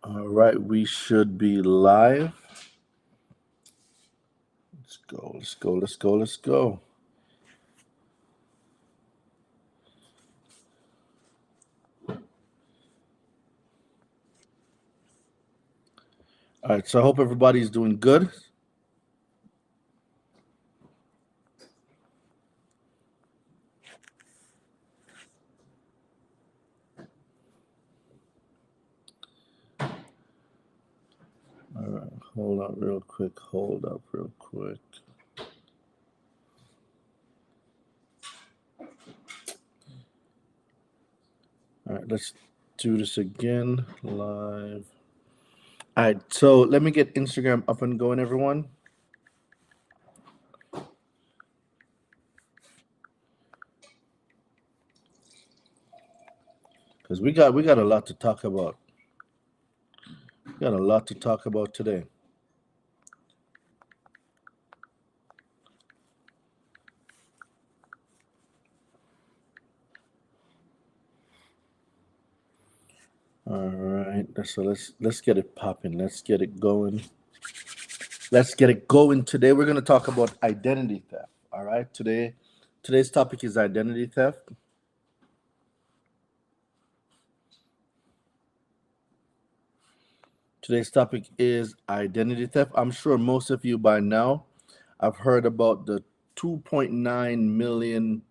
All right, we should be live. Let's go, let's go, let's go, let's go. All right, so I hope everybody's doing good. All right, hold up real quick, hold up real quick. All right, let's do this again, live. All right, so let me get Instagram up and going, everyone. Because we got a lot to talk about. We got a lot to talk about today. All right, so let's get it popping. Let's get it going. Let's get it going. Today we're going to talk about identity theft. All right, today's topic is identity theft. Today's topic is identity theft. I'm sure most of you by now have heard about the 2.9 million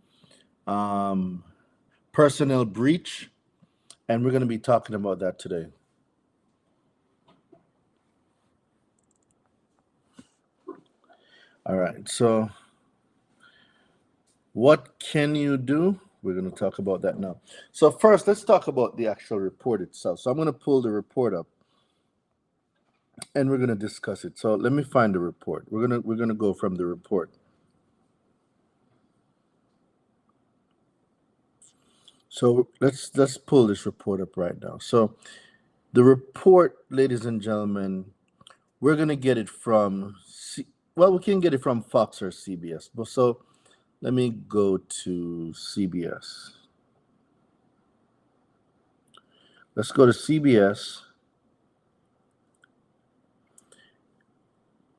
personnel breach, and we're going to be talking about that today. All right, so what can you do? We're going to talk about that now. So first, let's talk about the actual report itself. So I'm going to pull the report up, and we're going to discuss it. So let me find the report. We're gonna go from the report. So let's pull this report up right now. So the report, ladies and gentlemen, we're gonna get it from we can get it from Fox or CBS. But so let me go to CBS. Let's go to CBS.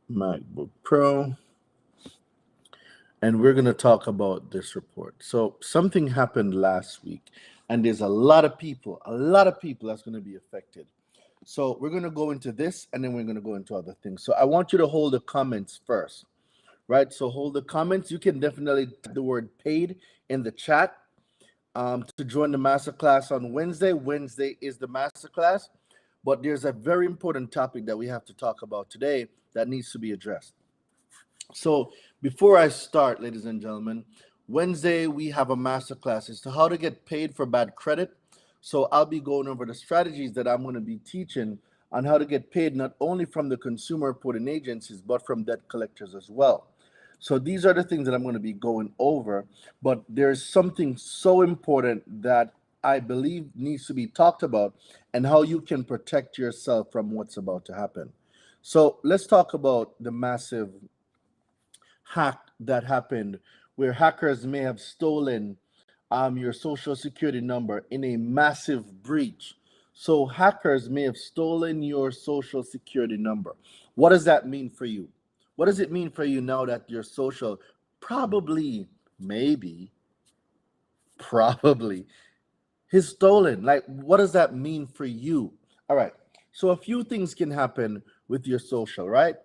MacBook Pro. And we're going to talk about this report. So something happened last week, and there's a lot of people that's going to be affected. So we're going to go into this, and then we're going to go into other things. So I want you to hold the comments first, right? So hold the comments. You can definitely type the word paid in the chat to join the masterclass on Wednesday. Wednesday is the masterclass, but there's a very important topic that we have to talk about today that needs to be addressed. So before I start, ladies and gentlemen, Wednesday we have a masterclass as to how to get paid for bad credit. So I'll be going over the strategies that I'm going to be teaching on how to get paid not only from the consumer reporting agencies, but from debt collectors as well. So these are the things that I'm going to be going over, but there's something so important that I believe needs to be talked about, and how you can protect yourself from what's about to happen. So let's talk about the massive hack that happened where hackers may have stolen your social security number in a massive breach. So hackers may have stolen your social security number. What does that mean for you? What does it mean for you now that your social probably, maybe, probably is stolen? Like, what does that mean for you? All right. So a few things can happen with your social, right?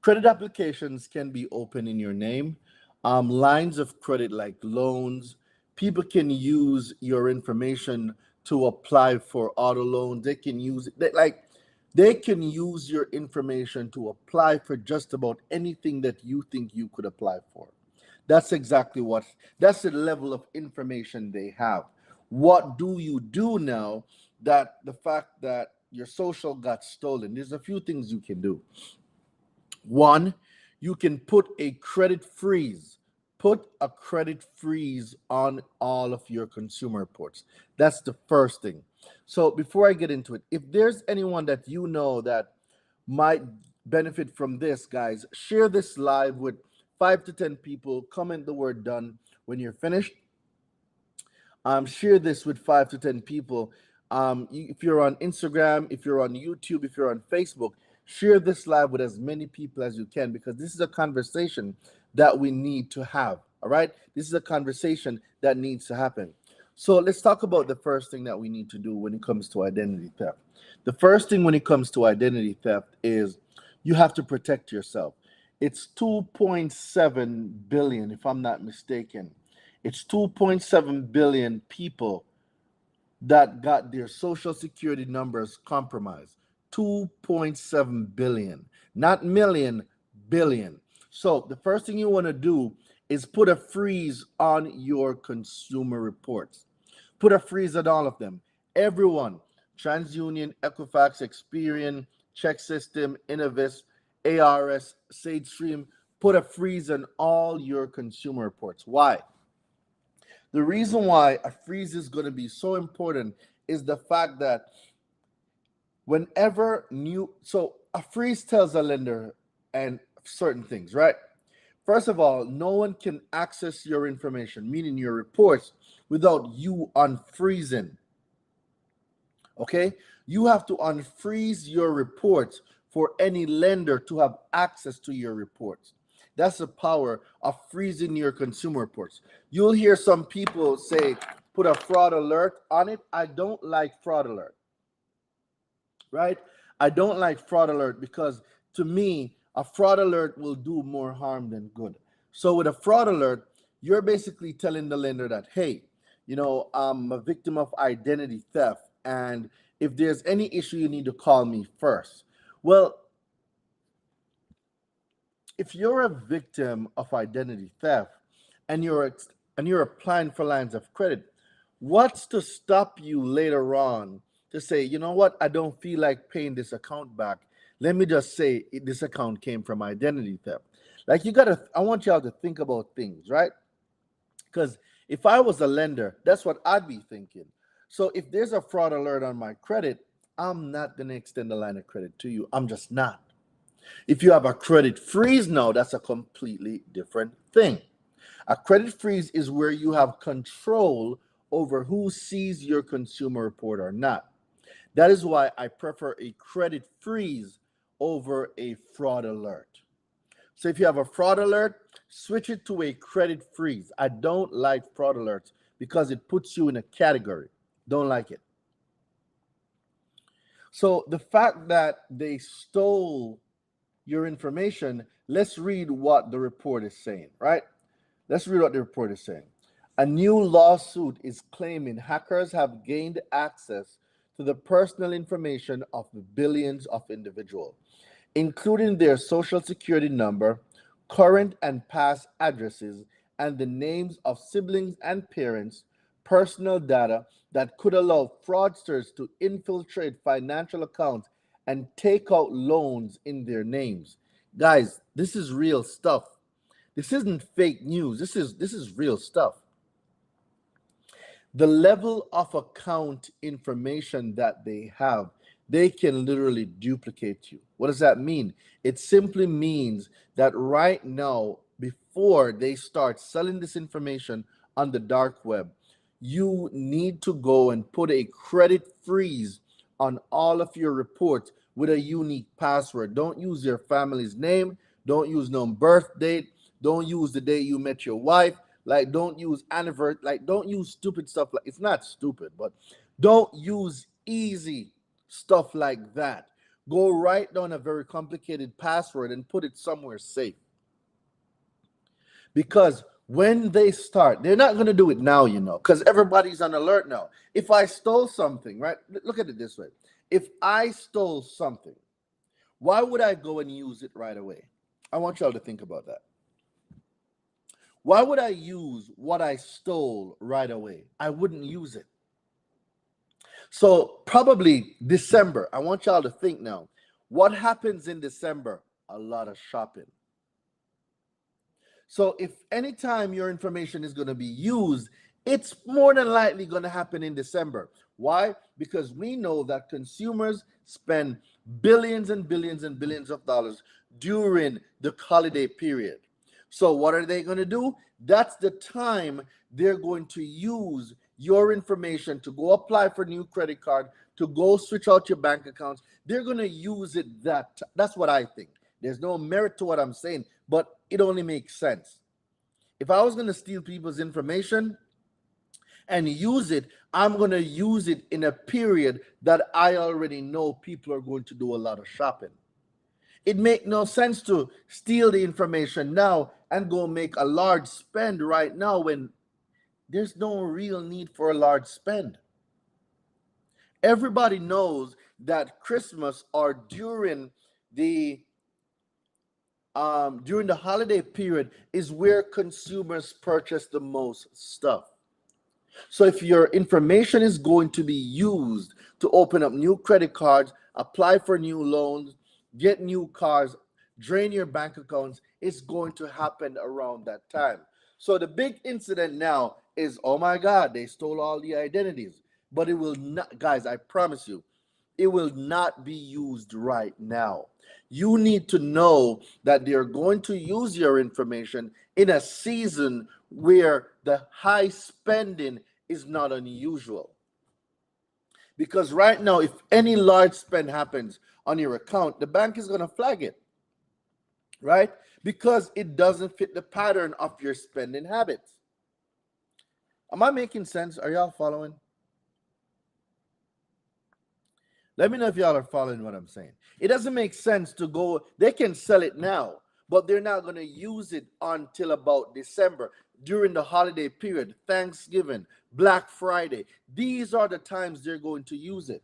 Credit applications can be open in your name. Lines of credit like loans, people can use your information to apply for auto loans. They can use they can use your information to apply for just about anything that you think you could apply for. That's exactly that's the level of information they have. What do you do now that the fact that your social got stolen? There's a few things you can do. One, you can put a credit freeze. Put a credit freeze on all of your consumer reports. That's the first thing. So before I get into it, if there's anyone that you know that might benefit from this, guys, share this live with 5 to 10 people. Comment the word done when you're finished. Share this with 5 to 10 people. If you're on Instagram, if you're on YouTube, if you're on Facebook, share this live with as many people as you can, because this is a conversation that we need to have. All right, this is a conversation that needs to happen. So let's talk about the first thing that we need to do when it comes to identity theft. The first thing when it comes to identity theft is you have to protect yourself. It's 2.7 billion, if I'm not mistaken. It's 2.7 billion people that got their social security numbers compromised. 2.7 billion, not million, billion. So the first thing you want to do is put a freeze on your consumer reports. Put a freeze on all of them. Everyone, TransUnion, Equifax, Experian, Check System, Innovis, ARS, SageStream, put a freeze on all your consumer reports. Why? The reason why a freeze is going to be so important is the fact that so a freeze tells a lender and certain things, right? First of all, no one can access your information, meaning your reports, without you unfreezing. Okay? You have to unfreeze your reports for any lender to have access to your reports. That's the power of freezing your consumer reports. You'll hear some people say, put a fraud alert on it. I don't like fraud alert, right? I don't like fraud alert because to me, a fraud alert will do more harm than good. So with a fraud alert, you're basically telling the lender that, hey, I'm a victim of identity theft, and if there's any issue, you need to call me first. Well, if you're a victim of identity theft and you're applying for lines of credit, what's to stop you later on to say, you know what, I don't feel like paying this account back. Let me just say this account came from identity theft. Like I want y'all to think about things, right? Because if I was a lender, that's what I'd be thinking. So if there's a fraud alert on my credit, I'm not going to extend the line of credit to you. I'm just not. If you have a credit freeze now, that's a completely different thing. A credit freeze is where you have control over who sees your consumer report or not. That is why I prefer a credit freeze over a fraud alert. So if you have a fraud alert, switch it to a credit freeze. I don't like fraud alerts because it puts you in a category. Don't like it. So the fact that they stole your information, let's read what the report is saying, right? Let's read what the report is saying. A new lawsuit is claiming hackers have gained access to the personal information of billions of individuals, including their social security number, current and past addresses, and the names of siblings and parents, personal data that could allow fraudsters to infiltrate financial accounts and take out loans in their names. Guys, this is real stuff. This isn't fake news. This is real stuff. The level of account information that they have, they can literally duplicate you. What does that mean? It simply means that right now, before they start selling this information on the dark web, you need to go and put a credit freeze on all of your reports with a unique password. Don't use your family's name. Don't use no birth date. Don't use the day you met your wife. Like, don't use anniversary. Like, don't use stupid stuff. Like, it's not stupid, but don't use easy stuff like that. Go write down a very complicated password and put it somewhere safe. Because when they start, they're not going to do it now, because everybody's on alert now. If I stole something, right? Look at it this way. If I stole something, why would I go and use it right away? I want y'all to think about that. Why would I use what I stole right away? I wouldn't use it. So probably December, I want y'all to think now. What happens in December? A lot of shopping. So if anytime your information is going to be used, it's more than likely going to happen in December. Why? Because we know that consumers spend billions and billions and billions of dollars during the holiday period. So what are they going to do? That's the time they're going to use your information to go apply for new credit card, to go switch out your bank accounts. They're going to use it that's what I think. There's no merit to what I'm saying, but it only makes sense. If I was going to steal people's information and use it, I'm going to use it in a period that I already know people are going to do a lot of shopping. It makes no sense to steal the information now and go make a large spend right now when there's no real need for a large spend. Everybody knows that Christmas or during the holiday period is where consumers purchase the most stuff. So if your information is going to be used to open up new credit cards, apply for new loans, get new cars, drain your bank accounts, it's going to happen around that time. So the big incident now is, oh my God, they stole all the identities. But it will not, guys, I promise you, it will not be used right now. You need to know that they're going to use your information in a season where the high spending is not unusual. Because right now, if any large spend happens on your account, the bank is going to flag it, right? Because it doesn't fit the pattern of your spending habits. Am I making sense? Are y'all following? Let me know if y'all are following what I'm saying. It doesn't make sense to go, they can sell it now, but they're not going to use it until about December, during the holiday period, Thanksgiving, Black Friday. These are the times they're going to use it,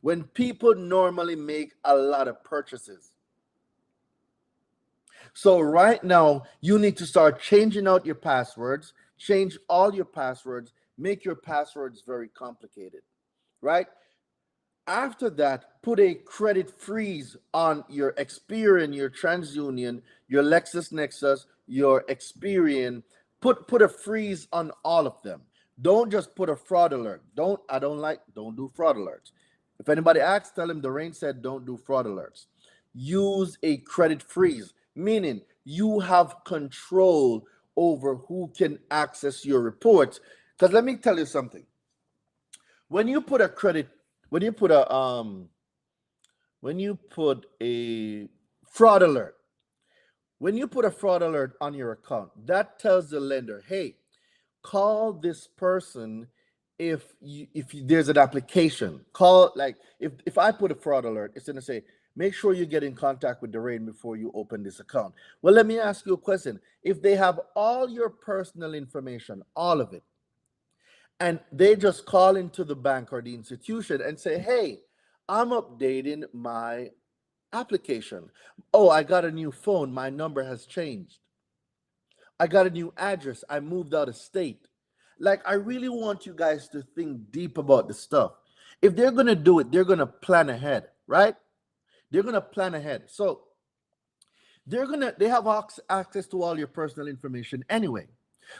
when people normally make a lot of purchases. So right now, you need to start changing out your passwords, change all your passwords, make your passwords very complicated, right? After that, put a credit freeze on your Experian, your TransUnion, your LexisNexis, your Experian. Put a freeze on all of them. Don't just put a fraud alert. Don't do fraud alerts. If anybody asks, tell them the rain said don't do fraud alerts. Use a credit freeze, meaning you have control over who can access your reports. Because let me tell you something. When you put a credit when you put a fraud alert, when you put a fraud alert on your account, that tells the lender, hey, call this person if there's an application. Call, like, if I put a fraud alert, it's going to say, make sure you get in contact with Doreen before you open this account. Well, let me ask you a question. If they have all your personal information, all of it, and they just call into the bank or the institution and say, hey, I'm updating my application. Oh, I got a new phone. My number has changed. I got a new address. I moved out of state. Like, I really want you guys to think deep about the stuff. If they're going to do it, they're going to plan ahead, right? They're going to plan ahead. So they have access to all your personal information anyway.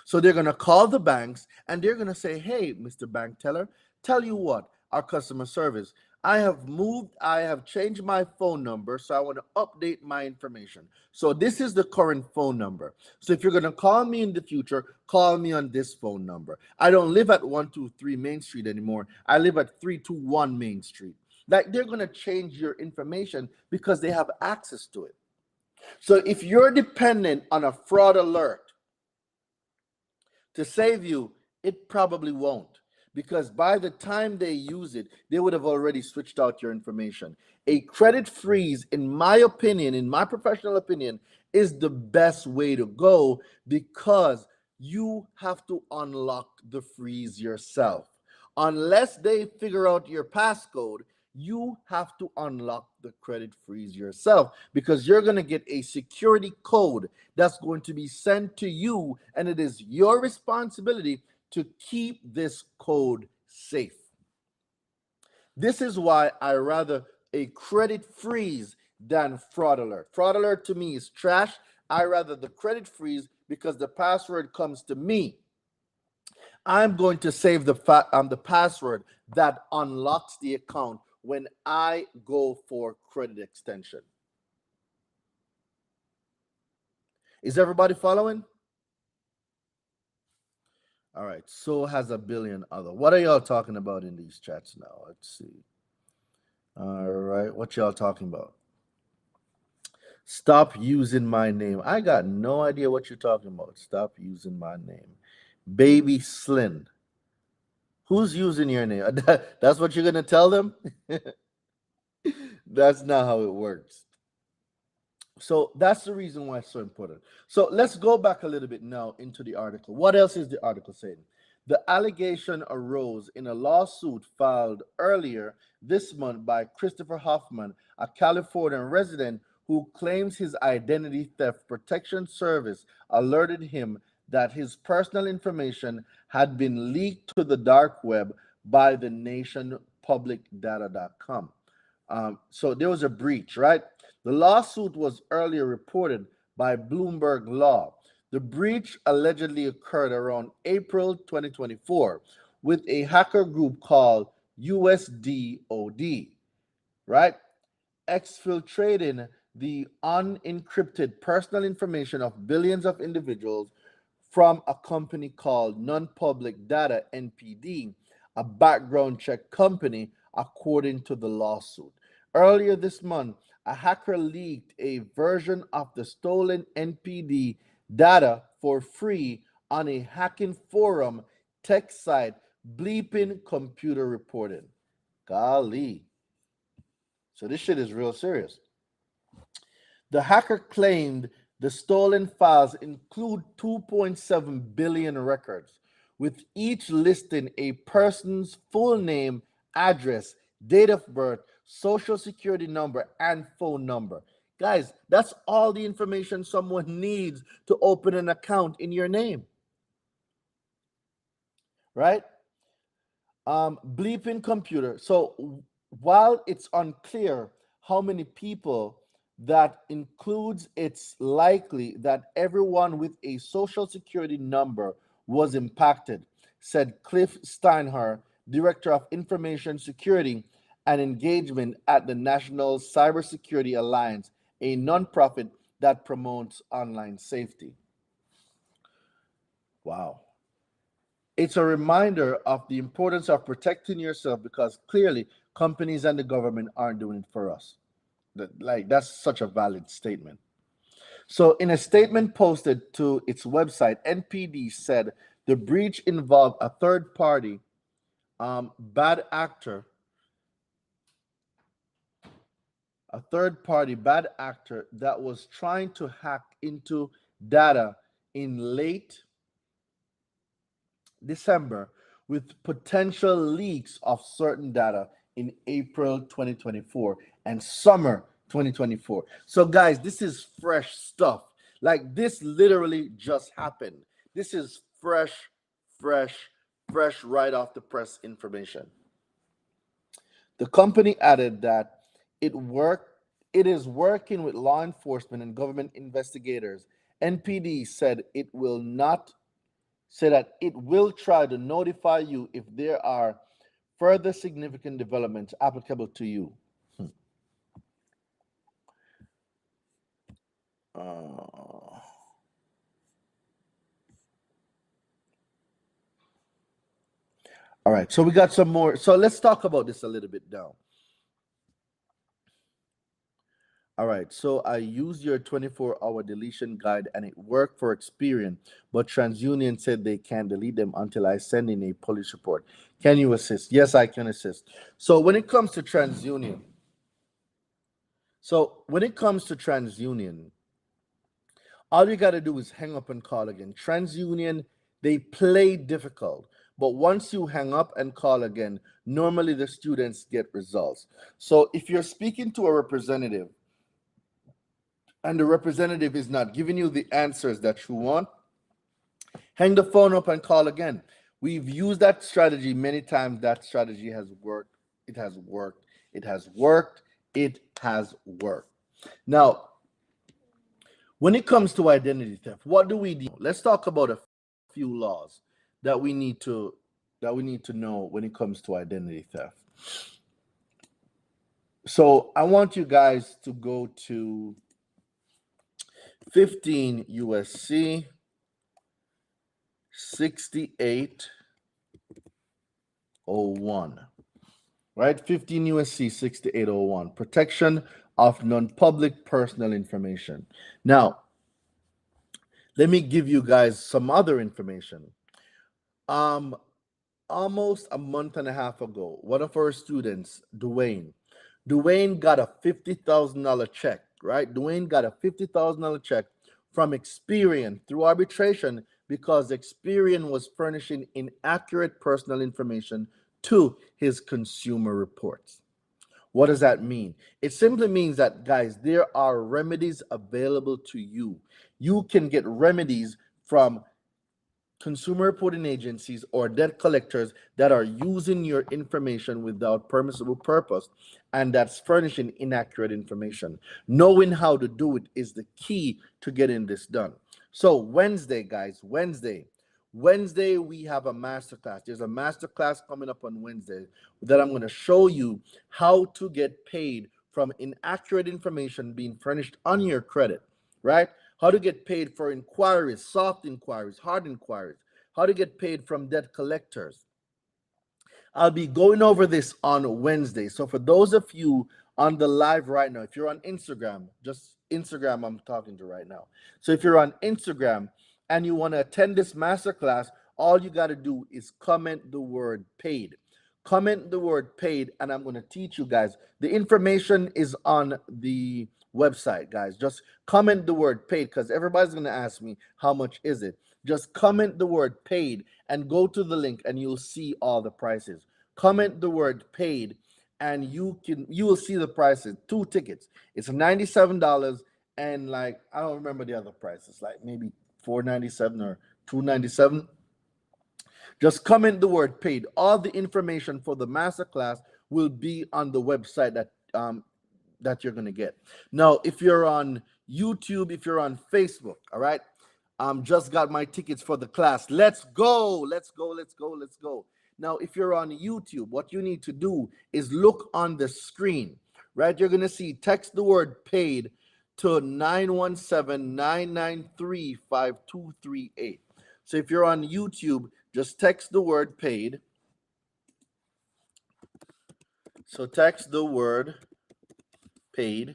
So they're going to call the banks and they're going to say, hey, Mr. Bank Teller, tell you what, our customer service, I have changed my phone number, so I want to update my information. So this is the current phone number. So if you're going to call me in the future, call me on this phone number. I don't live at 123 Main Street anymore. I live at 321 Main Street. Like, they're going to change your information because they have access to it. So if you're dependent on a fraud alert to save you, it probably won't, because by the time they use it, they would have already switched out your information. A credit freeze, in my opinion, in my professional opinion, is the best way to go, because you have to unlock the freeze yourself. Unless they figure out your passcode, you have to unlock the credit freeze yourself, because you're going to get a security code that's going to be sent to you, and it is your responsibility to keep this code safe. This is why I rather a credit freeze than fraud alert. Fraud alert to me is trash. I rather the credit freeze, because the password comes to me. I'm going to save the password that unlocks the account when I go for credit extension. Is everybody following? All right. So has a billion other. What are y'all talking about in these chats now? Let's see. All right. What y'all talking about? Stop using my name. I got no idea what you're talking about. Stop using my name. Baby Slin. Who's using your name? That's what you're going to tell them? That's not how it works. So that's the reason why it's so important. So let's go back a little bit now into the article. What else is the article saying? The allegation arose in a lawsuit filed earlier this month by Christopher Hoffman, a California resident who claims his identity theft protection service alerted him that his personal information had been leaked to the dark web by the nation publicdata.com. So there was a breach, right? The lawsuit was earlier reported by Bloomberg Law. The breach allegedly occurred around April 2024 with a hacker group called USDOD, right? Exfiltrating the unencrypted personal information of billions of individuals from a company called Non-Public Data NPD, a background check company, according to the lawsuit. Earlier this month, a hacker leaked a version of the stolen NPD data for free on a hacking forum tech site Bleeping Computer reported. Golly. So this shit is real serious. The hacker claimed the stolen files include 2.7 billion records, with each listing a person's full name, address, date of birth, social security number, and phone number. Guys, that's all the information someone needs to open an account in your name, right? Bleeping computer. So while it's unclear how many people that includes, it's likely that everyone with a social security number was impacted, said Cliff Steinhardt, Director of Information Security and Engagement at the National Cybersecurity Alliance, a nonprofit that promotes online safety. Wow. It's a reminder of the importance of protecting yourself because clearly companies and the government aren't doing it for us. That's such a valid statement. So, in a statement posted to its website, NPD said the breach involved a third party bad actor, that was trying to hack into data in late December with potential leaks of certain data in April 2024 and summer 2024. So, guys, this is fresh stuff. Like, this literally just happened. This is fresh, fresh right off the press information. The company added that it is working with law enforcement and government investigators. NPD said it will try to notify you if there are further significant developments applicable to you. All right, so we got some more. So let's talk about this a little bit now. All right, so I used your 24-hour deletion guide and it worked for Experian, but TransUnion said they can't delete them until I send in a police report. Can you assist? Yes, I can assist. So when it comes to TransUnion, all you got to do is hang up and call again. TransUnion, they play difficult, but once you hang up and call again, normally the students get results. So if you're speaking to a representative and the representative is not giving you the answers that you want, hang the phone up and call again. We've used that strategy many times. That strategy has worked. It has worked. It has worked. It has worked. Now, when it comes to identity theft, what do we do? Let's talk about a few laws that we need to know when it comes to identity theft. So I want you guys to go to 15 USC 6801. Right? 15 USC 6801. Protection of non-public personal information. Now, let me give you guys some other information. Um, Almost a month and a half ago, one of our students, Dwayne got a $50,000 check, right? Dwayne got a $50,000 check from Experian through arbitration because Experian was furnishing inaccurate personal information to his consumer reports. What does that mean? It simply means that, guys, there are remedies available to you. You can get remedies from consumer reporting agencies or debt collectors that are using your information without permissible purpose and that's furnishing inaccurate information. Knowing how to do it is the key to getting this done. So Wednesday, guys, Wednesday we have a masterclass. There's a masterclass coming up on Wednesday that I'm going to show you how to get paid from inaccurate information being furnished on your credit, right? How to get paid for inquiries, soft inquiries, hard inquiries, how to get paid from debt collectors. I'll be going over this on Wednesday. So for those of you on the live right now, if you're on Instagram, just Instagram I'm talking to right now. So if you're on Instagram and you want to attend this masterclass, all you got to do is comment the word paid. Comment the word paid, and I'm going to teach you guys. The information is on the website, guys. Just comment the word paid because everybody's going to ask me how much is it. Just comment the word paid and go to the link and you'll see all the prices. Comment the word paid and you will see the prices. 2 tickets. It's $97 and like I don't remember the other prices, like maybe $497 or $297. Just comment the word paid. All the information for the masterclass will be on the website that you're gonna get. Now, if you're on YouTube, if you're on Facebook, all right, just got my tickets for the class. Let's go, let's go, let's go, let's go. Now, if you're on YouTube, what you need to do is look on the screen, right? You're gonna see text the word paid to 917-993-5238. So if you're on YouTube, just text the word paid. So text the word paid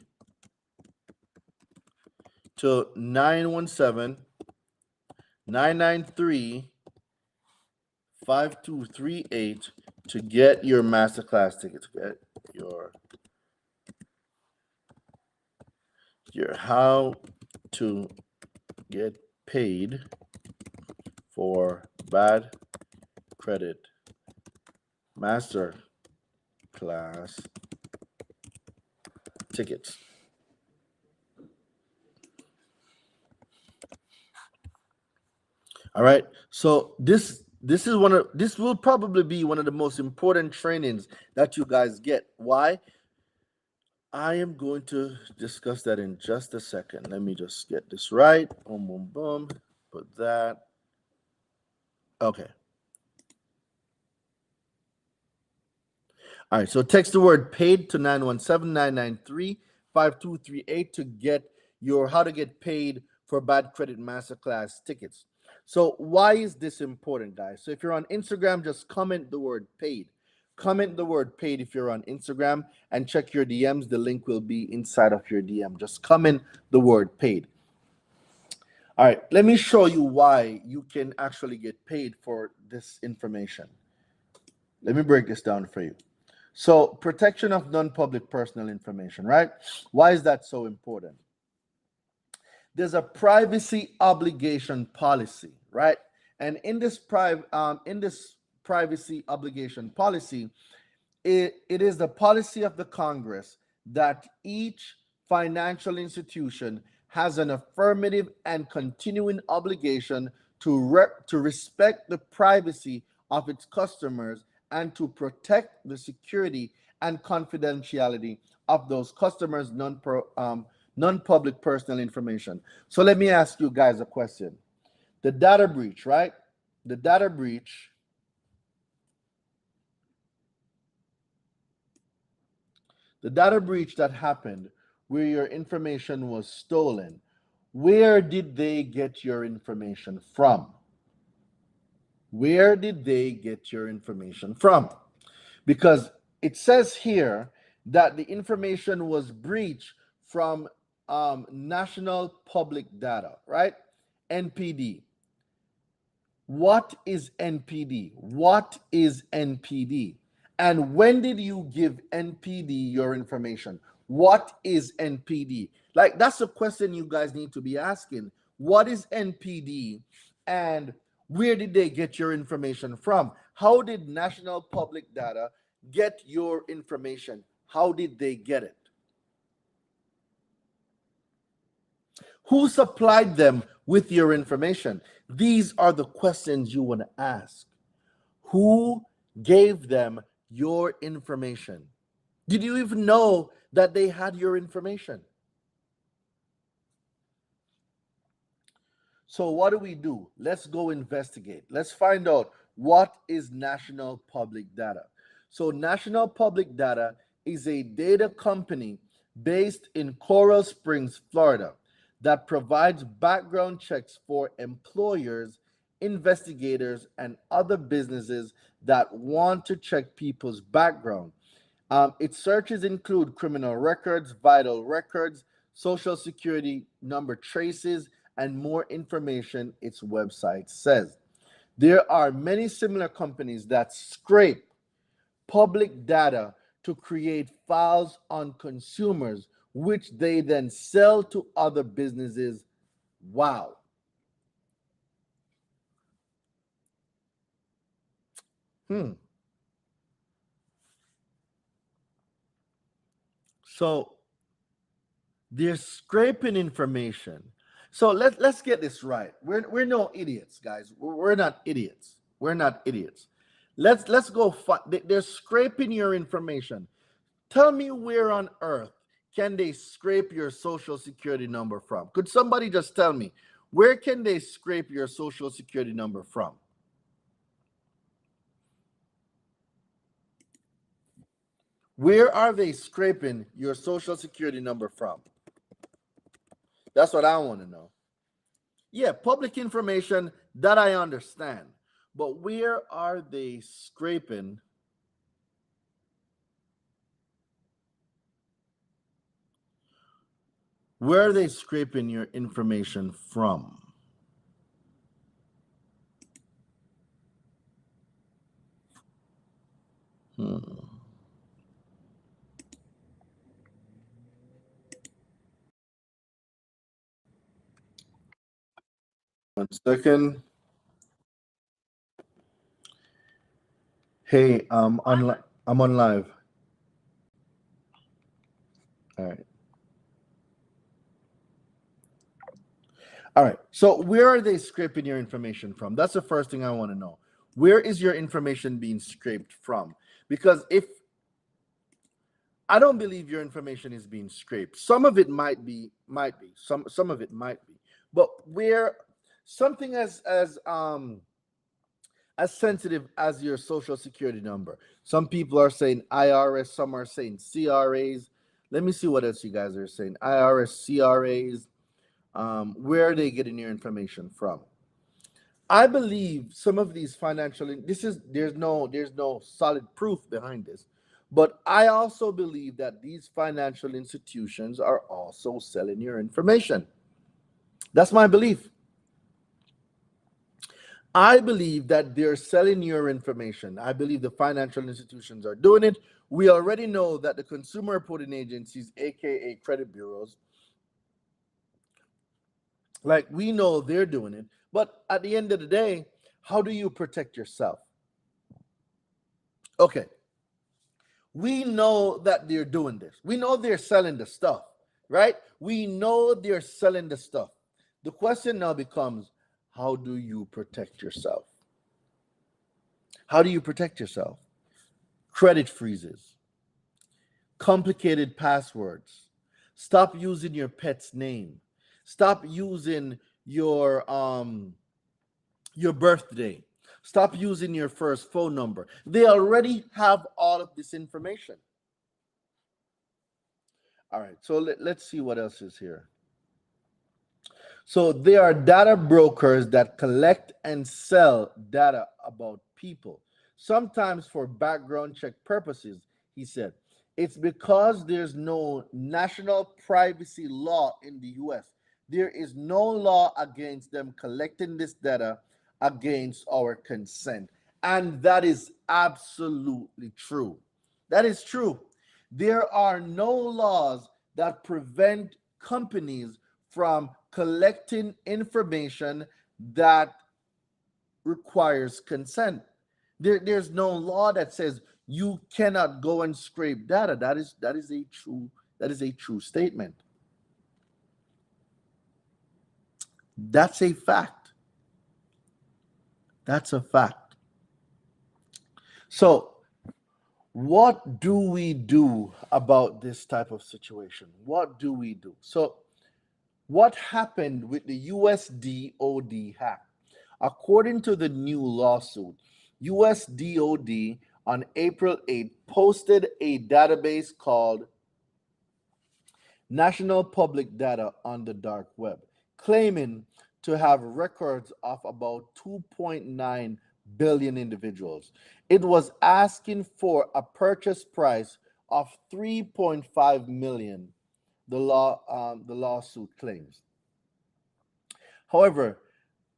to 917-993-5238 to get your masterclass tickets. Get your how to get paid for bad credit master class tickets. All right. So this will probably be one of the most important trainings that you guys get. Why? I am going to discuss that in just a second. Let me just get this right. Boom, boom, boom. Put that. Okay. All right, so text the word paid to 917-993-5238 to get your how to get paid for bad credit masterclass tickets. So why is this important, guys? So if you're on Instagram, just comment the word paid. Comment the word paid if you're on Instagram and check your DMs. The link will be inside of your DM. Just comment the word paid. All right, let me show you why you can actually get paid for this information. Let me break this down for you. So protection of non-public personal information, right? Why is that so important? There's a privacy obligation policy, right? And in this privacy obligation policy, it is the policy of the Congress that each financial institution has an affirmative and continuing obligation to respect the privacy of its customers and to protect the security and confidentiality of those customers' non-public personal information. So let me ask you guys a question. The data breach, right? The data breach that happened where your information was stolen, where did they get your information from? Where did they get your information from? Because it says here that the information was breached from National Public Data, right? NPD. What is NPD? What is NPD? And when did you give NPD your information? What is NPD? Like, that's a question you guys need to be asking. What is NPD? And where did they get your information from? How did National Public Data get your information? How did they get it? Who supplied them with your information? These are the questions you want to ask. Who gave them your information? Did you even know that they had your information? So what do? Let's go investigate. Let's find out what is National Public Data. So National Public Data is a data company based in Coral Springs, Florida, that provides background checks for employers, investigators, and other businesses that want to check people's background. Its searches include criminal records, vital records, social security number traces, and more information, its website says. There are many similar companies that scrape public data to create files on consumers, which they then sell to other businesses. Wow. So they're scraping information. So let's get this right. We're no idiots, guys. We're not idiots. We're not idiots. Let's go. They're scraping your information. Tell me where on earth can they scrape your social security number from? Could somebody just tell me where can they scrape your social security number from? Where are they scraping your social security number from? That's what I want to know. Yeah, public information that I understand. But where are they scraping? Where are they scraping your information from? Hmm. One second. Hey, I'm on live. All right. All right. So where are they scraping your information from? That's the first thing I want to know. Where is your information being scraped from? Because if I don't believe your information is being scraped, some of it might be, some of it might be, but where something as sensitive as your social security number. Some people are saying IRS, some are saying CRAs. Let me see what else you guys are saying. IRS, CRAs. Where are they getting your information from? I believe some of these financial this is there's no solid proof behind this, but I also believe that these financial institutions are also selling your information. That's my belief. I believe that they're selling your information. I believe the financial institutions are doing it. We already know that the consumer reporting agencies, aka credit bureaus, like we know they're doing it. But at the end of the day, how do you protect yourself? Okay, we know that they're doing this. We know they're selling the stuff, right? We know they're selling the stuff. The question now becomes, how do you protect yourself? How do you protect yourself? Credit freezes, complicated passwords. Stop using your pet's name. Stop using your birthday. Stop using your first phone number. They already have all of this information. All right, so let's see what else is here. So they are data brokers that collect and sell data about people, sometimes for background check purposes, he said. It's because there's no national privacy law in the US. There is no law against them collecting this data against our consent. And that is absolutely true. That is true. There are no laws that prevent companies from collecting information that requires consent. There's no law that says you cannot go and scrape data. That is a true statement. That's a fact. That's a fact. So what do we do about this type of situation? What do we do? So what happened with the USDOD hack? According to the new lawsuit, USDOD on April 8th posted a database called National Public Data on the dark web, claiming to have records of about 2.9 billion individuals. It was asking for a purchase price of 3.5 million, the lawsuit claims. However,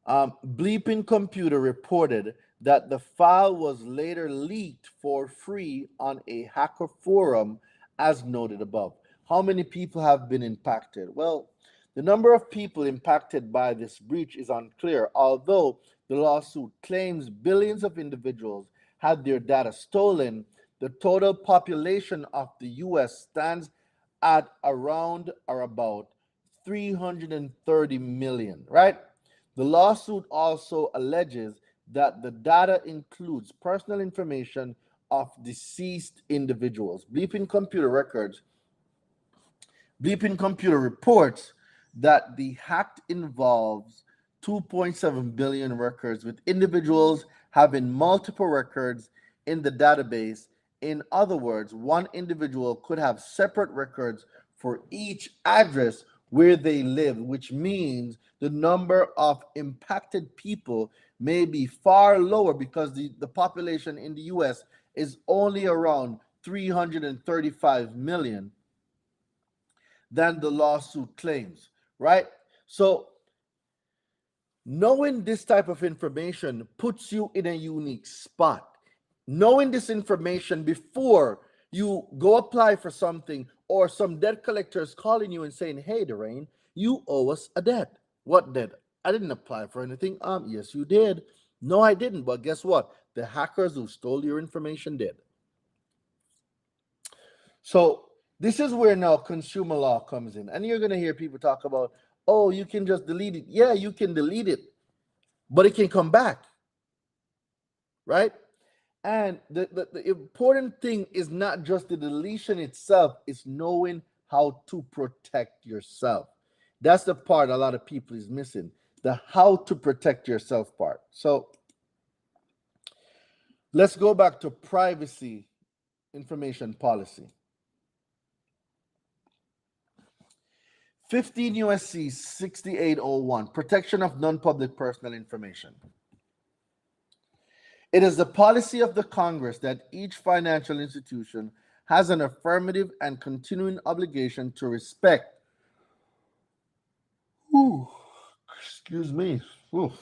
Bleeping Computer reported that the file was later leaked for free on a hacker forum, as noted above. How many people have been impacted? Well, the number of people impacted by this breach is unclear, although the lawsuit claims billions of individuals had their data stolen. The total population of the US stands at around or about 330 million, right? The lawsuit also alleges that the data includes personal information of deceased individuals. Bleeping Computer reports that the hack involves 2.7 billion records, with individuals having multiple records in the database. In other words, one individual could have separate records for each address where they live, which means the number of impacted people may be far lower because the population in the US is only around 335 million than the lawsuit claims, right? So knowing this type of information puts you in a unique spot. Knowing this information before you go apply for something, or some debt collector is calling you and saying, hey, Darain, you owe us a debt. What debt? I didn't apply for anything. Yes, you did. No, I didn't. But guess what? The hackers who stole your information did. So this is where now consumer law comes in. And you're going to hear people talk about, oh, you can just delete it. Yeah, you can delete it, but it can come back, right? And the important thing is not just the deletion itself, it's knowing how to protect yourself. That's the part a lot of people is missing, the how to protect yourself part. So let's go back to privacy information policy. 15 USC 6801, protection of non-public personal information. It is the policy of the Congress that each financial institution has an affirmative and continuing obligation to respect. Excuse me. All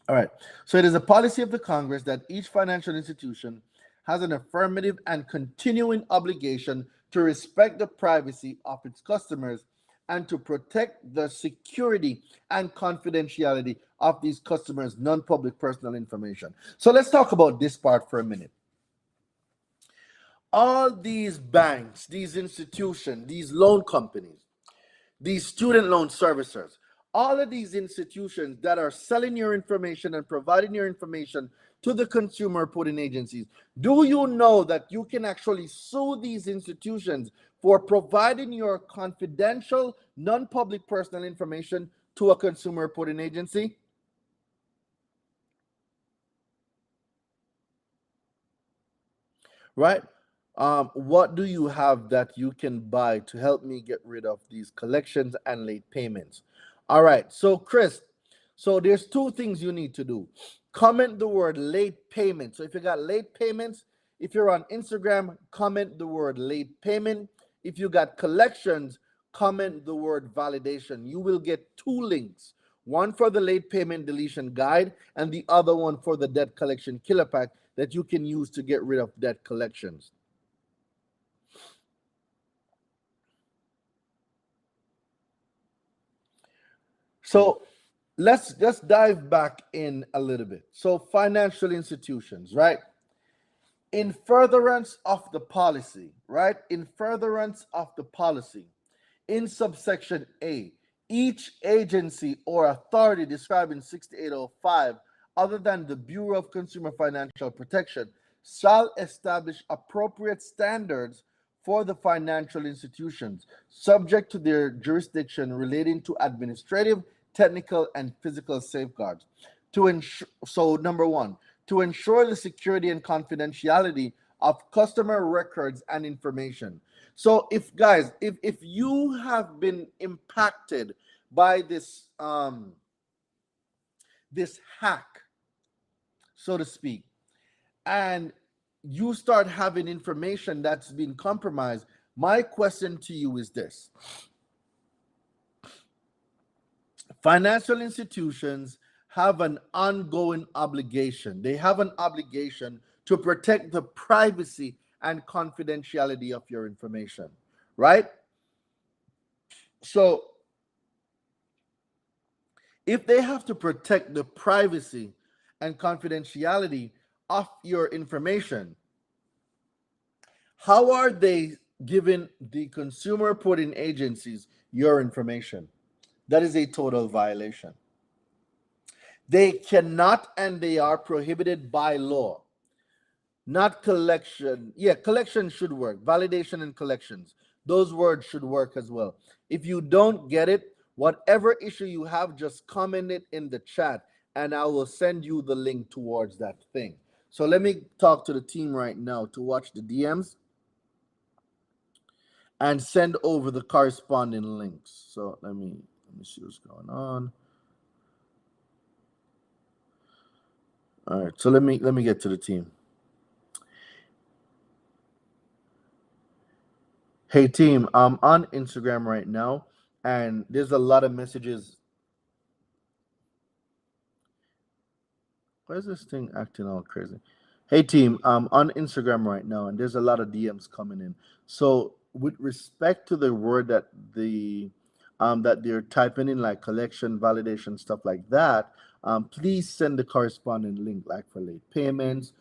right. So it is a policy of the Congress that each financial institution has an affirmative and continuing obligation to respect the privacy of its customers and to protect the security and confidentiality of these customers' non-public personal information. So let's talk about this part for a minute. All these banks, these institutions, these loan companies, these student loan servicers, all of these institutions that are selling your information and providing your information to the consumer reporting agencies, do you know that you can actually sue these institutions for providing your confidential, non-public personal information to a consumer reporting agency? Right? What do you have that you can buy to help me get rid of these collections and late payments? All right. So, Chris, so there's two things you need to do. Comment the word late payment. So, if you got late payments, if you're on Instagram, comment the word late payment. If you got collections, comment the word validation. You will get two links, one for the late payment deletion guide and the other one for the debt collection killer pack that you can use to get rid of debt collections. So let's just dive back in a little bit. So financial institutions, right? In furtherance of the policy, right? In furtherance of the policy, in subsection A, each agency or authority described in 6805, other than the Bureau of Consumer Financial Protection, shall establish appropriate standards for the financial institutions, subject to their jurisdiction relating to administrative, technical, and physical safeguards. To ensure, so number one, to ensure the security and confidentiality of customer records and information. So if guys, if you have been impacted by this hack, so to speak, and you start having information that's been compromised, my question to you is this: financial institutions have an ongoing obligation. They have an obligation to protect the privacy and confidentiality of your information, right? So if they have to protect the privacy and confidentiality of your information, how are they giving the consumer reporting agencies your information? That is a total violation. They cannot and they are prohibited by law. Not collection. Yeah, collection should work. Validation and collections. Those words should work as well. If you don't get it, whatever issue you have, just comment it in the chat and I will send you the link towards that thing. So let me talk to the team right now to watch the DMs and send over the corresponding links. So let me see what's going on. All right, so let me get to the team. Hey team, I'm on Instagram right now, and there's a lot of messages. Why is this thing acting all crazy? Hey team, I'm on Instagram right now, and there's a lot of DMs coming in. So with respect to the word that they're typing in, like collection, validation, stuff like that, please send the corresponding link, like for late payments,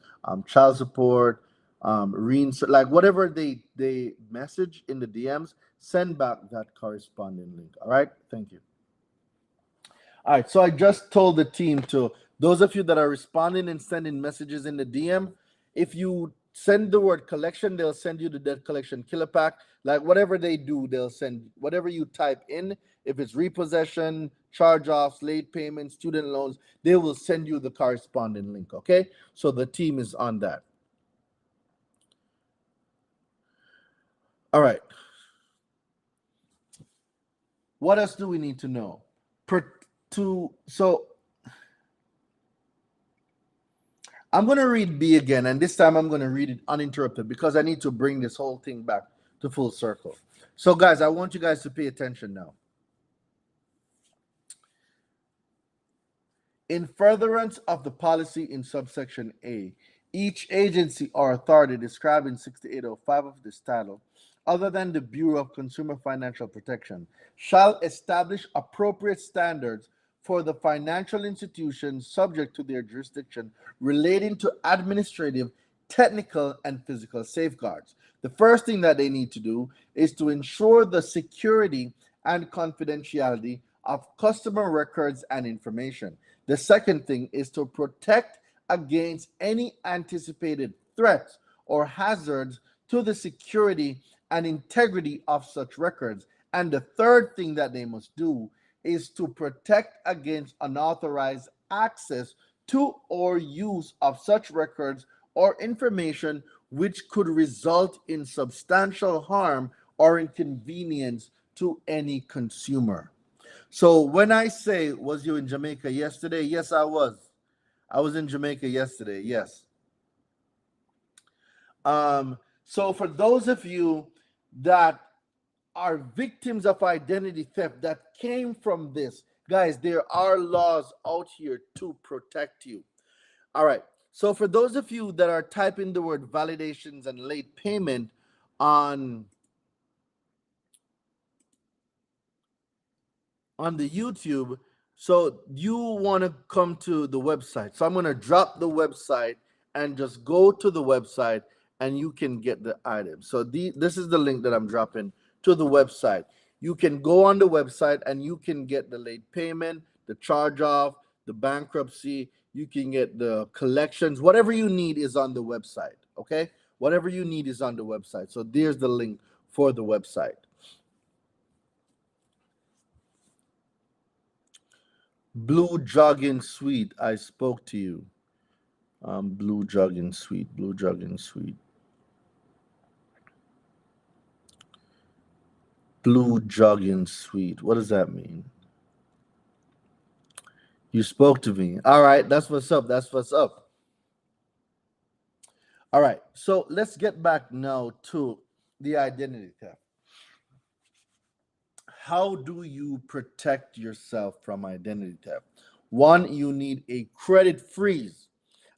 child support, like whatever they message in the DMs, send back that corresponding link. All right, thank you. All right, so I just told the team to those of you that are responding and sending messages in the DM, if you send the word collection, they'll send you the debt collection killer pack. Like whatever they do, they'll send whatever you type in. If it's repossession, charge offs, late payments, student loans, they will send you the corresponding link. Okay, so the team is on that. All right. What else do we need to know? So I'm going to read B again, and this time I'm going to read it uninterrupted because I need to bring this whole thing back to full circle. So, guys, I want you guys to pay attention now. In furtherance of the policy in subsection A, each agency or authority described in 6805 of this title, other than the Bureau of Consumer Financial Protection, shall establish appropriate standards for the financial institutions subject to their jurisdiction relating to administrative, technical, and physical safeguards. The first thing that they need to do is to ensure the security and confidentiality of customer records and information. The second thing is to protect against any anticipated threats or hazards to the security and integrity of such records. And the third thing that they must do is to protect against unauthorized access to or use of such records or information which could result in substantial harm or inconvenience to any consumer. So when I say, was you in Jamaica yesterday? Yes, I was. I was in Jamaica yesterday. Yes. So for those of you that are victims of identity theft that came from this, guys, there are laws out here to protect you. All right. So for those of you that are typing the word validations and late payment on the YouTube. So you want to come to the website. So I'm going to drop the website and just go to the website and you can get the item. So this is the link that I'm dropping to the website. You can go on the website and you can get the late payment, the charge off, the bankruptcy. You can get the collections. Whatever you need is on the website. Okay. Whatever you need is on the website. So there's the link for the website. Blue jogging suite. I spoke to you. Blue jogging suite. Blue jogging suite. Blue jogging suite. What does that mean? You spoke to me. All right. That's what's up. That's what's up. All right. So let's get back now to the identity theft. How do you protect yourself from identity theft? One, you need a credit freeze.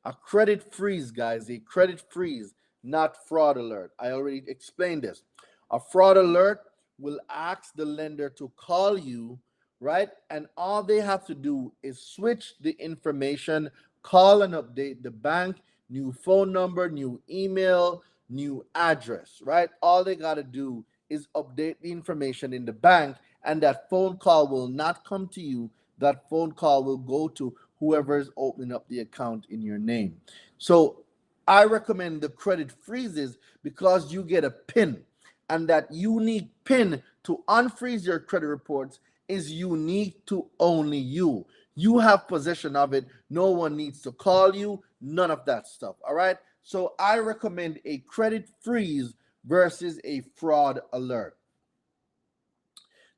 A credit freeze, guys, a credit freeze, not fraud alert. I already explained this. A fraud alert will ask the lender to call you, right? And all they have to do is switch the information, call and update the bank, new phone number, new email, new address, right? All they got to do is update the information in the bank, and that phone call will not come to you. That phone call will go to whoever is opening up the account in your name. So I recommend the credit freezes because you get a PIN, and that unique PIN to unfreeze your credit reports is unique to only you. You have possession of it. No one needs to call you. None of that stuff. All right. So I recommend a credit freeze versus a fraud alert.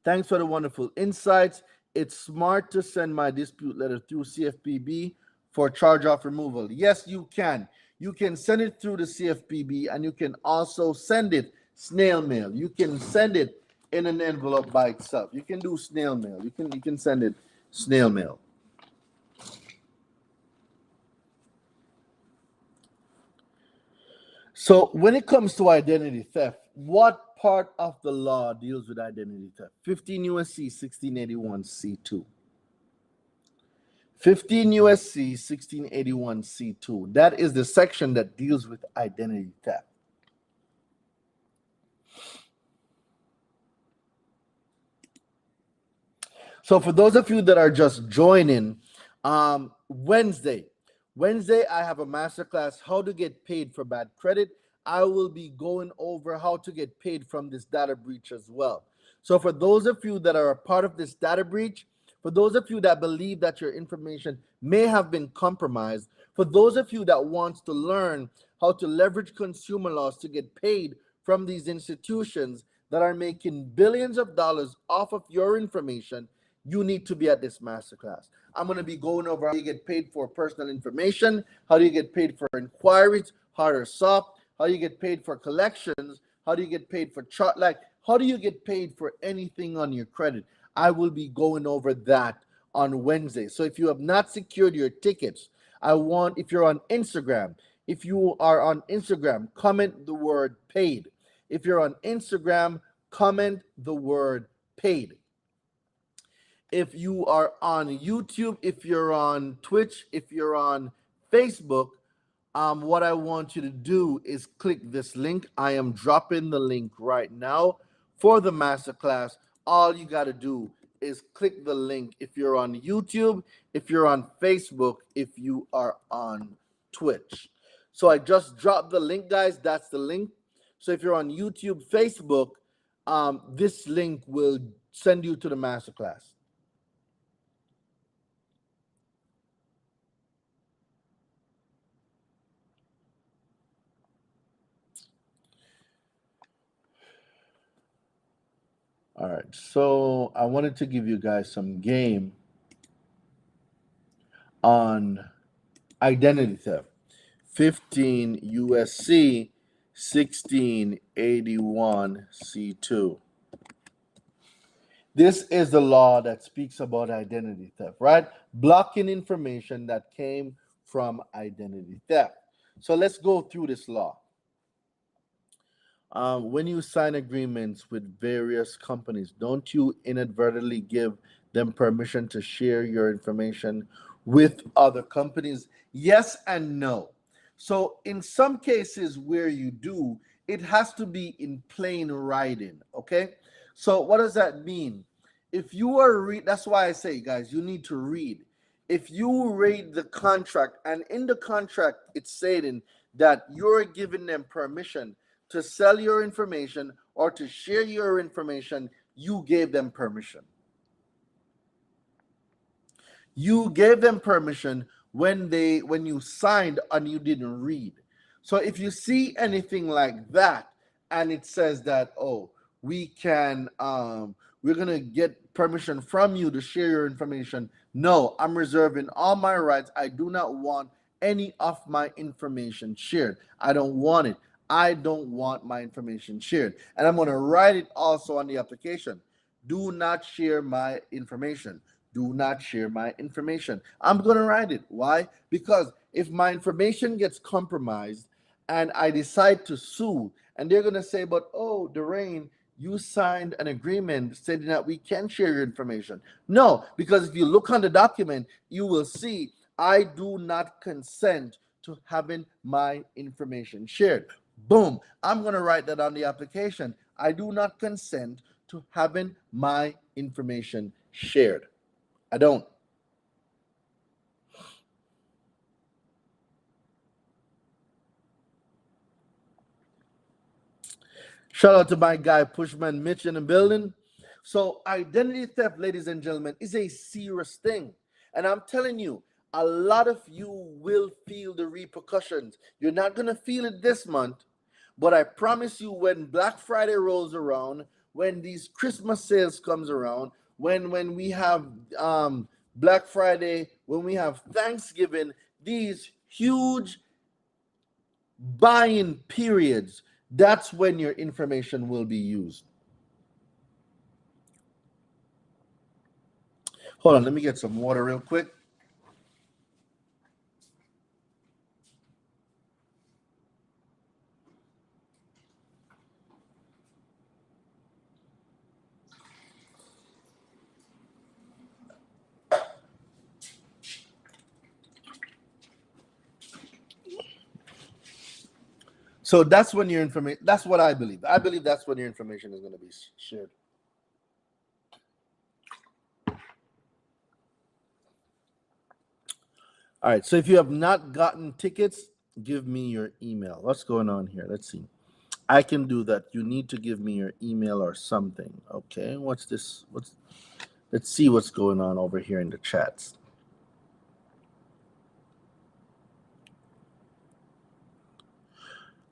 Thanks for the wonderful insights. It's smart to send my dispute letter through CFPB for charge off removal. Yes, you can. You can send it through the CFPB, and you can also send it snail mail. You can send it in an envelope by itself. You can do snail mail. You can send it snail mail. So when it comes to identity theft, what part of the law deals with identity theft? 15 USC 1681 C2. 15 USC 1681 C2. That is the section that deals with identity theft. So for those of you that are just joining, Wednesday, I have a masterclass, how to get paid for bad credit. I will be going over how to get paid from this data breach as well. So for those of you that are a part of this data breach, for those of you that believe that your information may have been compromised, for those of you that wants to learn how to leverage consumer laws to get paid from these institutions that are making billions of dollars off of your information, you need to be at this masterclass. I'm going to be going over how you get paid for personal information, how do you get paid for inquiries, hard or soft, how you get paid for collections, how do you get paid for chart, like how do you get paid for anything on your credit. I will be going over that on Wednesday. So if you have not secured your tickets, if you're on Instagram, if you are on Instagram, comment the word paid. If you're on Instagram, comment the word paid. If you are on YouTube, if you're on Twitch, if you're on Facebook, what I want you to do is click this link. I am dropping the link right now for the masterclass. All you got to do is click the link if you're on YouTube, if you're on Facebook, if you are on Twitch. So I just dropped the link, guys. That's the link. So if you're on YouTube, Facebook, this link will send you to the masterclass. All right, so I wanted to give you guys some game on identity theft. 15 USC 1681 C2. This is the law that speaks about identity theft, right? Blocking information that came from identity theft. So let's go through this law. When you sign agreements with various companies, don't you inadvertently give them permission to share your information with other companies? Yes and no. So, in some cases where you do, it has to be in plain writing. Okay. So, what does that mean? If you are that's why I say, guys, you need to read. If you read the contract, and in the contract it's saying that you're giving them permission to sell your information or to share your information, you gave them permission. You gave them permission when you signed and you didn't read. So if you see anything like that and it says that, oh, we can we're gonna get permission from you to share your information. No, I'm reserving all my rights. I do not want any of my information shared. I don't want it. I don't want my information shared. And I'm gonna write it also on the application. Do not share my information. Do not share my information. I'm going to write it. Why? Because if my information gets compromised and I decide to sue, and they're going to say, but oh, Darain, you signed an agreement stating that we can share your information. No, because if you look on the document, you will see I do not consent to having my information shared. Boom. I'm going to write that on the application. I do not consent to having my information shared. I don't. Shout out to my guy Pushman Mitch in the building. So identity theft, ladies and gentlemen, is a serious thing. And I'm telling you, a lot of you will feel the repercussions. You're not going to feel it this month, but I promise you when Black Friday rolls around, when these Christmas sales comes around, when we have Black Friday, when we have Thanksgiving, these huge buying periods, that's when your information will be used. Hold on, let me get some water real quick. So that's when your information, that's what I believe. I believe that's when your information is going to be shared. All right. So if you have not gotten tickets, give me your email. What's going on here? Let's see. I can do that. You need to give me your email or something. Okay. What's this? Let's see what's going on over here in the chats.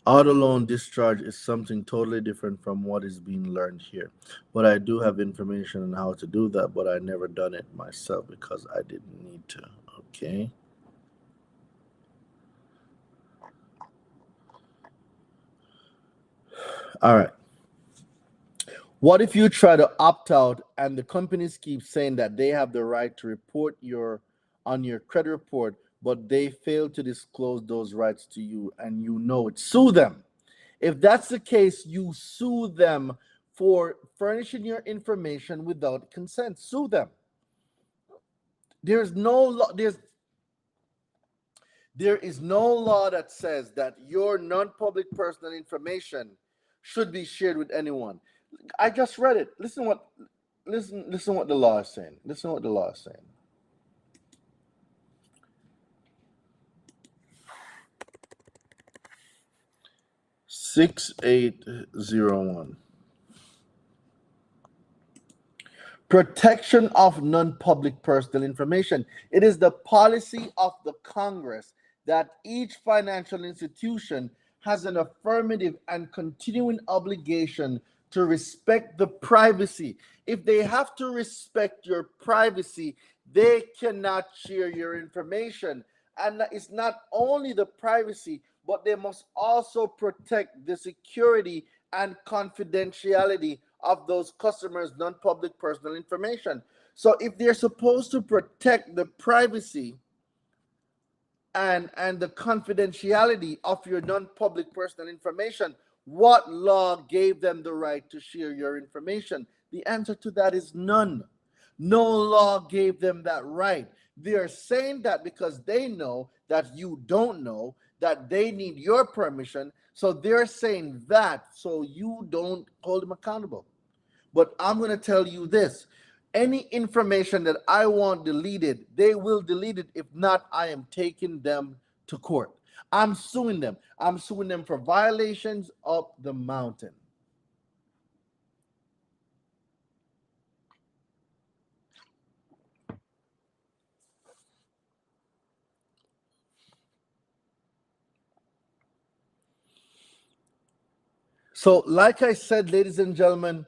Auto loan discharge is something totally different from what is being learned here. But I do have information on how to do that, but I never done it myself because I didn't need to. Okay. All right. What if you try to opt out and the companies keep saying that they have the right to report your on your credit report, but they fail to disclose those rights to you and you know it? Sue them. If that's the case, you sue them for furnishing your information without consent. Sue them. There's no law. There is no law that says that your non-public personal information should be shared with anyone. I just read it. Listen what the law is saying. Listen what the law is saying. Six 6801. Protection of non-public personal information. It is the policy of the Congress that each financial institution has an affirmative and continuing obligation to respect the privacy. If they have to respect your privacy, they cannot share your information. And it's not only the privacy, but they must also protect the security and confidentiality of those customers' non public personal information. So if they're supposed to protect the privacy and the confidentiality of your non-public personal information, what law gave them the right to share your information? The answer to that is none. No law gave them that right. They are saying that because they know that you don't know, that they need your permission, so they're saying that so you don't hold them accountable. But I'm going to tell you this: any information that I want deleted, they will delete it. If not, I am taking them to court. I'm suing them. I'm suing them for violations up the mountain. So, like I said, ladies and gentlemen,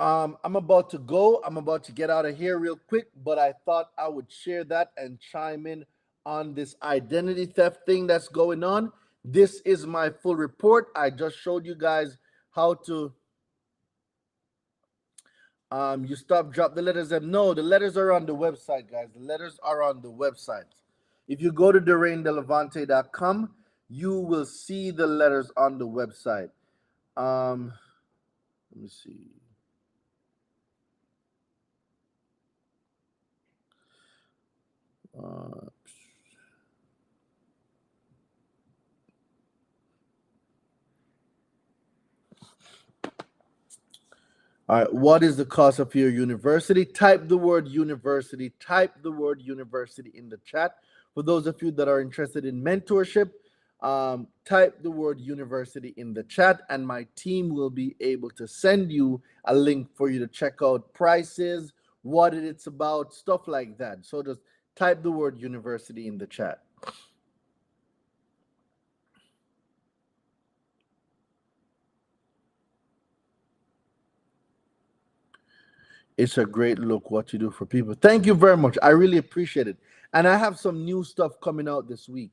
I'm about to go. I'm about to get out of here real quick, but I thought I would share that and chime in on this identity theft thing that's going on. This is my full report. I just showed you guys how to you stop drop the letters and no, the letters are on the website, guys. The letters are on the website. If you go to DoraineDelavante.com, you will see the letters on the website. Let me see. Uh, all right, what is the cost of your university? Type the word university. Type the word university in the chat. For those of you that are interested in mentorship, type the word university in the chat, and my team will be able to send you a link for you to check out prices, what it's about, stuff like that. So just type the word university in the chat. It's a great look what you do for people. Thank you very much. I really appreciate it. And I have some new stuff coming out this week.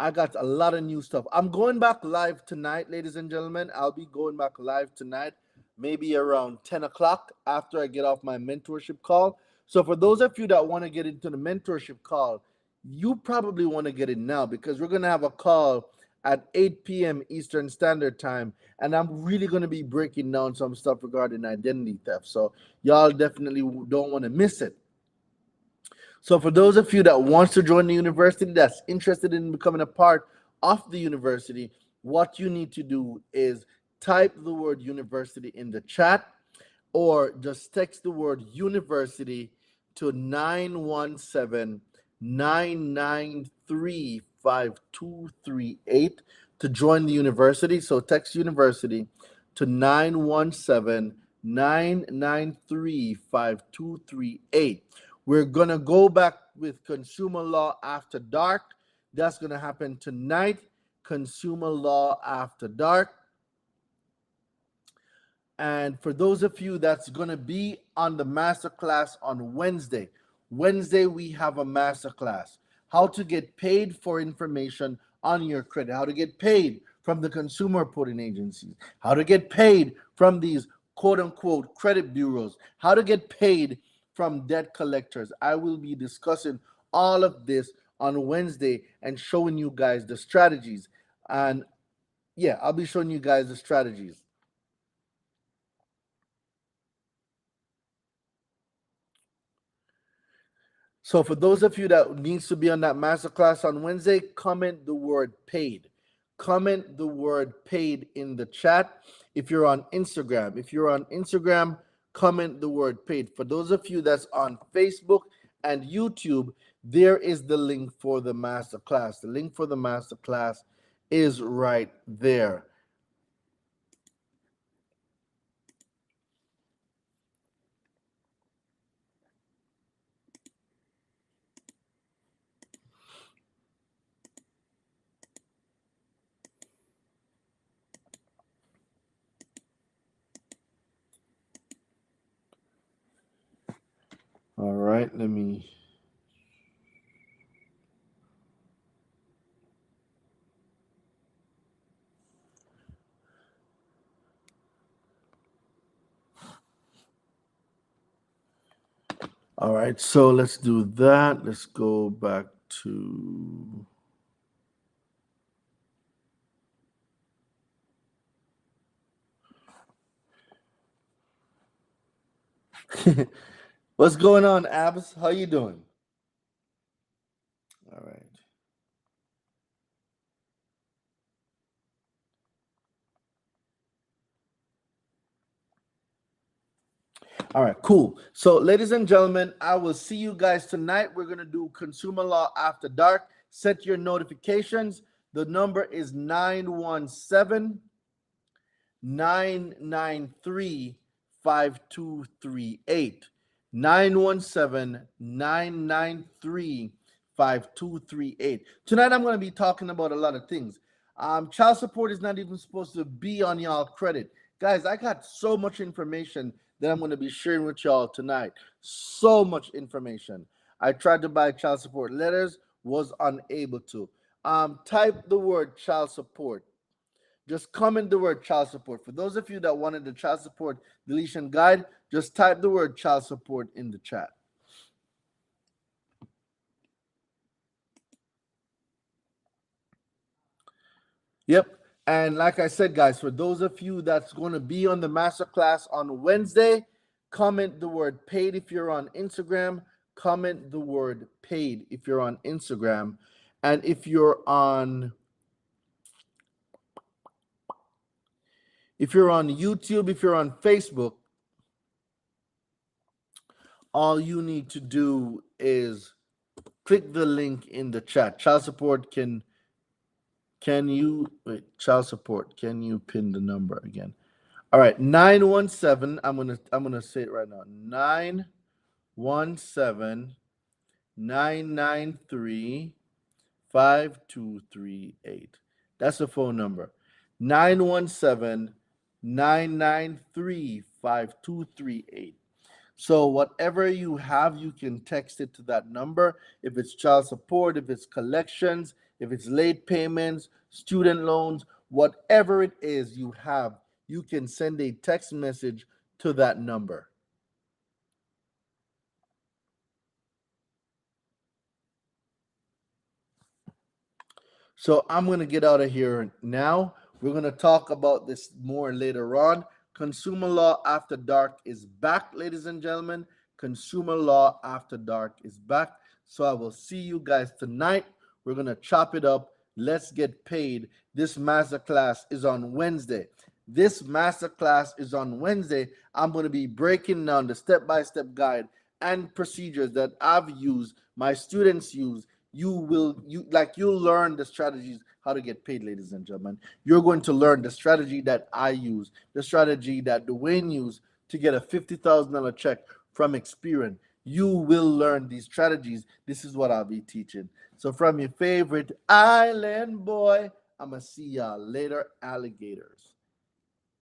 I got a lot of new stuff. I'm going back live tonight, ladies and gentlemen. I'll be going back live tonight, maybe around 10 o'clock after I get off my mentorship call. So, for those of you that want to get into the mentorship call, you probably want to get in now because we're going to have a call at 8 p.m. Eastern Standard Time. And I'm really going to be breaking down some stuff regarding identity theft. So, y'all definitely don't want to miss it. So for those of you that wants to join the university, that's interested in becoming a part of the university, what you need to do is type the word university in the chat or just text the word university to 917-993-5238 to join the university. So text university to 917-993-5238. We're going to go back with consumer law after dark. That's going to happen tonight. Consumer law after dark. And for those of you that's going to be on the masterclass on Wednesday, we have a masterclass. How to get paid for information on your credit, how to get paid from the consumer reporting agencies, how to get paid from these quote unquote credit bureaus, how to get paid from debt collectors. I will be discussing all of this on Wednesday and showing you guys the strategies. And yeah, I'll be showing you guys the strategies. So for those of you that needs to be on that masterclass on Wednesday, comment the word paid. Comment the word paid in the chat. If you're on Instagram, comment the word paid. For those of you that's on Facebook and YouTube, there is the link for the masterclass. The link for the masterclass is right there. right, let me. All right, so let's do that. Let's go back to. What's going on, Abs? How you doing? All right. All right, cool. So, ladies and gentlemen, I will see you guys tonight. We're going to do Consumer Law After Dark. Set your notifications. The number is 917 993 5238. 917-993-5238. Tonight I'm going to be talking about a lot of things. Child support is not even supposed to be on y'all credit. Guys, I got so much information that I'm going to be sharing with y'all tonight. So much information. I tried to buy child support letters, was unable to. Type the word child support. Just comment the word child support. For those of you that wanted the child support deletion guide, just type the word child support in the chat. Yep. And like I said, guys, for those of you that's going to be on the masterclass on Wednesday, comment the word paid if you're on Instagram. Comment the word paid if you're on Instagram. And if you're on YouTube, if you're on Facebook, all you need to do is click the link in the chat. Child support can you wait, child support, can you pin the number again? All right, 917. I'm gonna say it right now. 917 993 5238. That's the phone number. 917 993 5238. So whatever you have, you can text it to that number. If it's child support, if it's collections, if it's late payments, student loans, whatever it is you have, you can send a text message to that number. So I'm going to get out of here now. We're going to talk about this more later on. Consumer Law After Dark is back, ladies and gentlemen. Consumer Law After Dark is back. So I will see you guys tonight. We're going to chop it up. Let's get paid. This masterclass is on Wednesday. This masterclass is on Wednesday. I'm going to be breaking down the step-by-step guide and procedures that I've used, my students use. You'll learn the strategies how to get paid, ladies and gentlemen. You're going to learn the strategy that I use, the strategy that Dwayne used to get a $50,000 check from Experian. You will learn these strategies. This is what I'll be teaching. So from your favorite island boy, I'm gonna see y'all later, alligators.